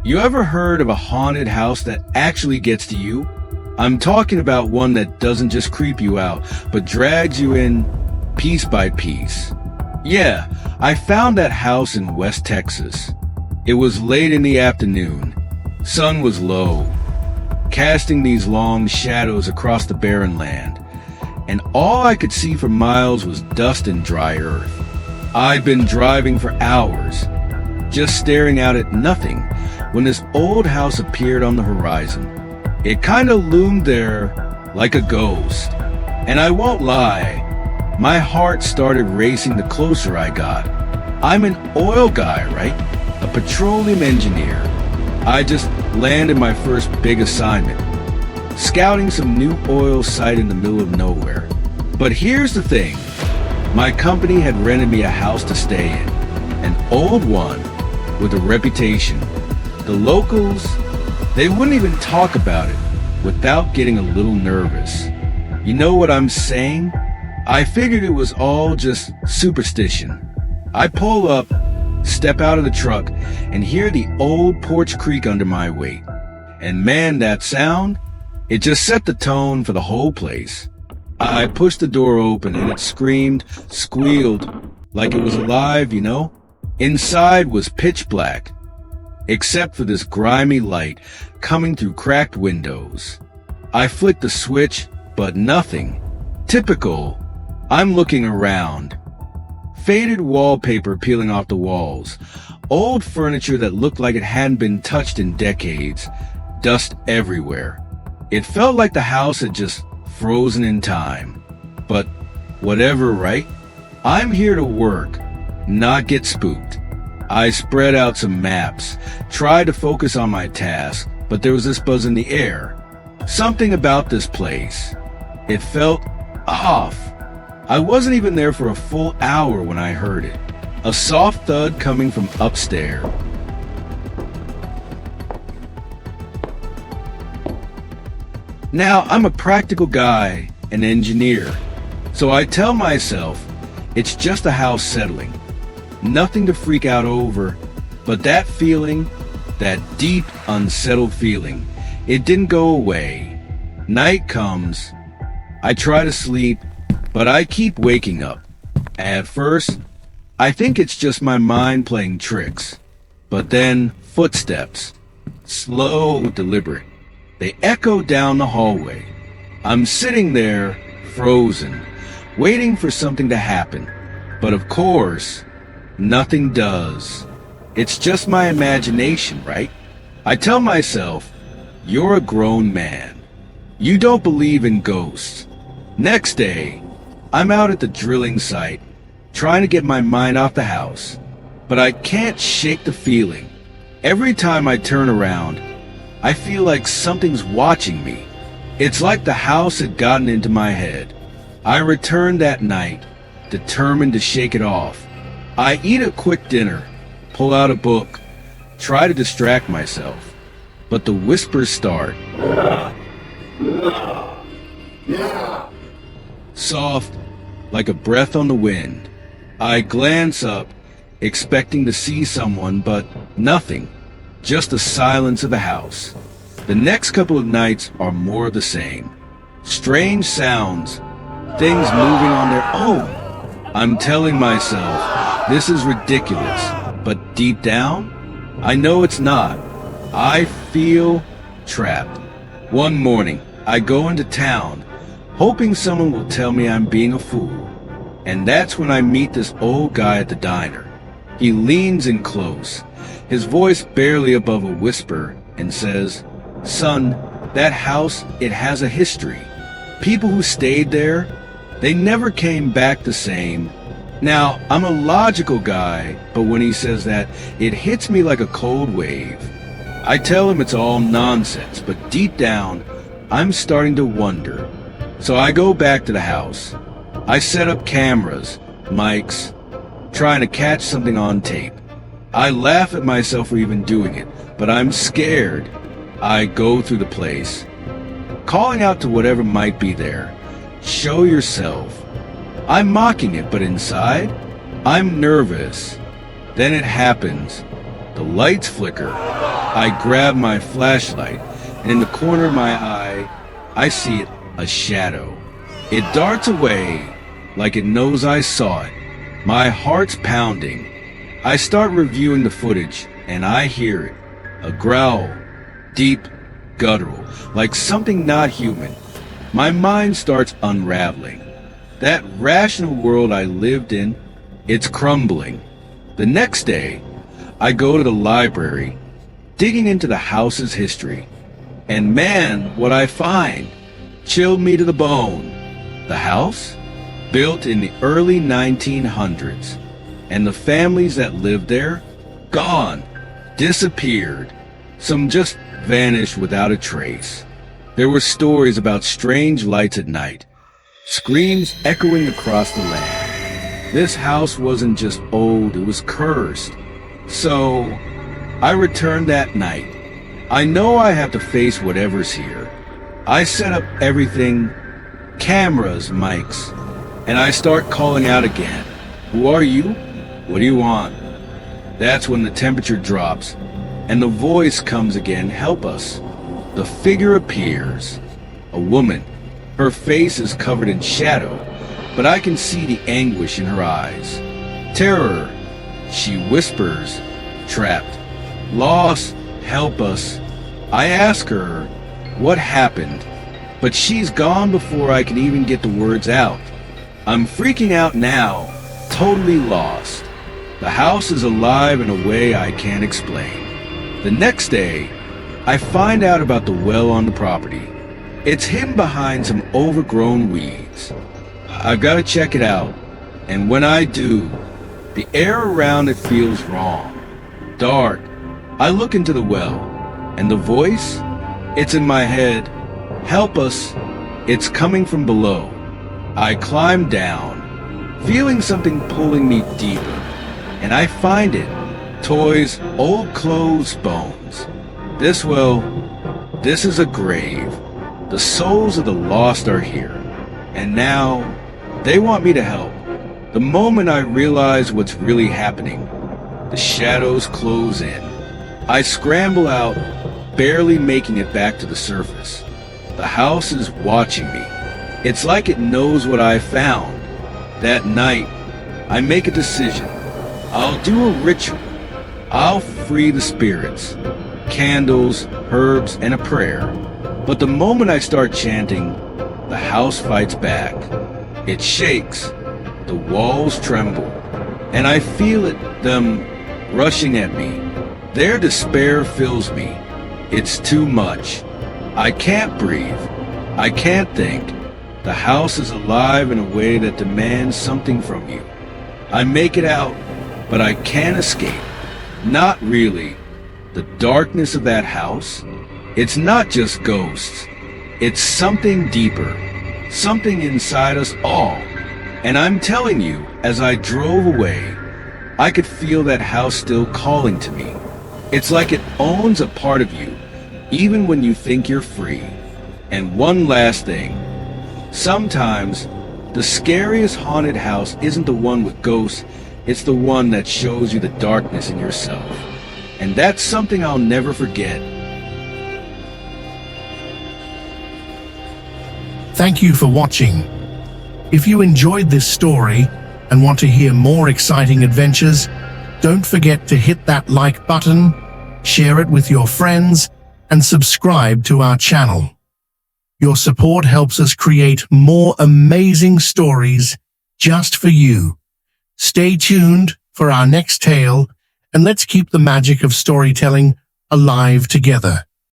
You ever heard of a haunted house that actually gets to you? I'm talking about one that doesn't just creep you out, but drags you in piece by piece. Yeah, I found that house in West Texas. It was late in the afternoon. Sun was low, casting these long shadows across the barren land, and all I could see for miles was dust and dry earth. I'd been driving for hours, just staring out at nothing, when this old house appeared on the horizon. It kinda loomed there like a ghost, and I won't lie, my heart started racing the closer I got. I'm an oil guy, right? A petroleum engineer. I just landed my first big assignment, scouting some new oil site in the middle of nowhere. But here's the thing, my company had rented me a house to stay in, an old one with a reputation. The locals, they wouldn't even talk about it without getting a little nervous. You know what I'm saying? I figured it was all just superstition. I pull up, step out of the truck, and hear the old porch creak under my weight. And man, that sound, it just set the tone for the whole place. I pushed the door open and it screamed, squealed, like it was alive, you know? Inside was pitch black, except for this grimy light coming through cracked windows. I flicked the switch, but nothing. Typical. I'm looking around. Faded wallpaper peeling off the walls. Old furniture that looked like it hadn't been touched in decades. Dust everywhere. It felt like the house had just frozen in time. But whatever, right? I'm here to work, not get spooked. I spread out some maps, tried to focus on my task, but there was this buzz in the air. Something about this place. It felt off. I wasn't even there for a full hour when I heard it. A soft thud coming from upstairs. Now, I'm a practical guy, an engineer, so I tell myself it's just a house settling. Nothing to freak out over, but that feeling, that deep, unsettled feeling, it didn't go away. Night comes. I try to sleep, but I keep waking up. At first, I think it's just my mind playing tricks. But then, footsteps. Slow, deliberate. They echo down the hallway. I'm sitting there, frozen, waiting for something to happen. But of course, nothing does. It's just my imagination, right? I tell myself, you're a grown man. You don't believe in ghosts. Next day, I'm out at the drilling site, trying to get my mind off the house. But I can't shake the feeling. Every time I turn around, I feel like something's watching me. It's like the house had gotten into my head. I return that night, determined to shake it off. I eat a quick dinner, pull out a book, try to distract myself. But the whispers start. Soft, like a breath on the wind. I glance up, expecting to see someone, but nothing. Just the silence of the house. The next couple of nights are more of the same. Strange sounds, things moving on their own. I'm telling myself, this is ridiculous, but deep down, I know it's not. I feel trapped. One morning, I go into town, hoping someone will tell me I'm being a fool. And that's when I meet this old guy at the diner. He leans in close, his voice barely above a whisper, and says, "Son, that house, it has a history. People who stayed there, they never came back the same." Now, I'm a logical guy, but when he says that, it hits me like a cold wave. I tell him it's all nonsense, but deep down, I'm starting to wonder. So I go back to the house. I set up cameras, mics, trying to catch something on tape. I laugh at myself for even doing it, but I'm scared. I go through the place, calling out to whatever might be there. Show yourself. I'm mocking it, but inside, I'm nervous. Then it happens. The lights flicker. I grab my flashlight, and in the corner of my eye, I see it, a shadow. It darts away like it knows I saw it. My heart's pounding. I start reviewing the footage, and I hear it. A growl, deep, guttural, like something not human. My mind starts unraveling. That rational world I lived in, it's crumbling. The next day, I go to the library, digging into the house's history. And man, what I find chilled me to the bone. The house, built in the early 1900s, and the families that lived there, gone, disappeared. Some just vanished without a trace. There were stories about strange lights at night, screams echoing across the land. This house wasn't just old, it was cursed. So, I returned that night. I know I have to face whatever's here. I set up everything, cameras, mics, and I start calling out again. Who are you? What do you want? That's when the temperature drops, and the voice comes again, help us. The figure appears. A woman. Her face is covered in shadow, but I can see the anguish in her eyes. Terror. She whispers, trapped, lost, help us. I ask her what happened, but she's gone before I can even get the words out. I'm freaking out now, totally lost. The house is alive in a way I can't explain. The next day, I find out about the well on the property. It's hidden behind some overgrown weeds. I've got to check it out, and when I do, the air around it feels wrong, dark. I look into the well, and the voice, it's in my head. Help us, it's coming from below. I climb down, feeling something pulling me deeper, and I find it. Toys, old clothes, bones. This is a grave. The souls of the lost are here, and now they want me to help. The moment I realize what's really happening, the shadows close in. I scramble out, barely making it back to the surface. The house is watching me. It's like it knows what I found. That night, I make a decision. I'll do a ritual. I'll free the spirits. Candles, herbs, and a prayer. But the moment I start chanting, the house fights back. It shakes. The walls tremble. And I feel them rushing at me. Their despair fills me. It's too much. I can't breathe. I can't think. The house is alive in a way that demands something from you. I make it out, but I can't escape. Not really. The darkness of that house, it's not just ghosts. It's something deeper, something inside us all. And I'm telling you, as I drove away, I could feel that house still calling to me. It's like it owns a part of you, even when you think you're free. And one last thing. Sometimes, the scariest haunted house isn't the one with ghosts, it's the one that shows you the darkness in yourself. And that's something I'll never forget. Thank you for watching. If you enjoyed this story and want to hear more exciting adventures, don't forget to hit that like button, share it with your friends, and subscribe to our channel. Your support helps us create more amazing stories just for you. Stay tuned for our next tale, and let's keep the magic of storytelling alive together.